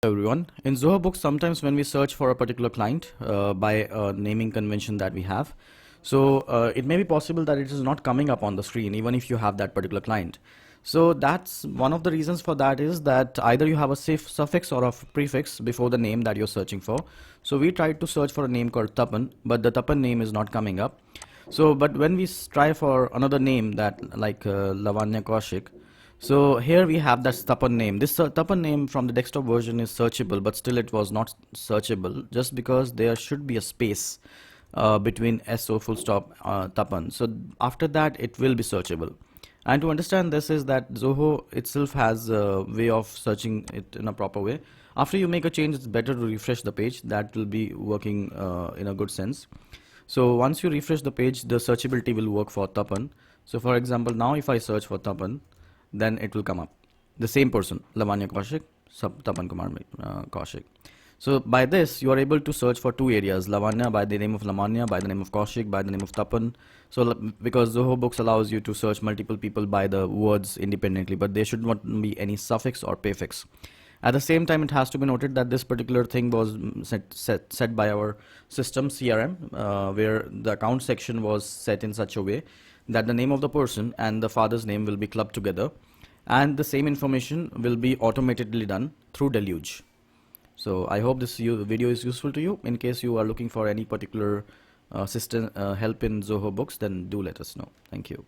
Hello everyone. In Zoho Books, sometimes when we search for a particular client by a naming convention that we have, it may be possible that it is not coming up on the screen even if you have that particular client. So that's one of the reasons for that is that either you have a suffix or a prefix before the name that you're searching for. So we tried to search for a name called Tapan, but the Tapan name is not coming up. But when we try for another name that like Lavanya Kaushik, so here we have that Tapan name. This Tapan name from the desktop version is searchable, but still it was not searchable just because there should be a space between SO full stop Tapan. So after that it will be searchable. And to understand this is that Zoho itself has a way of searching it in a proper way. After you make a change, it's better to refresh the page. That will be working in a good sense. So once you refresh the page, the searchability will work for Tapan. So for example, now if I search for Tapan, then it will come up. The same person, Lavanya Kaushik, Tapan Kumar Kaushik. So by this, you are able to search for two areas, Lavanya by the name of Lavanya, by the name of Kaushik, by the name of Tapan. So because Zoho Books allows you to search multiple people by the words independently, but there should not be any suffix or prefix. At the same time, it has to be noted that this particular thing was set by our system CRM, where the account section was set in such a way that the name of the person and the father's name will be clubbed together, and the same information will be automatically done through Deluge. So I hope this video is useful to you. In case you are looking for any particular system help in Zoho Books, then do let us know. Thank you.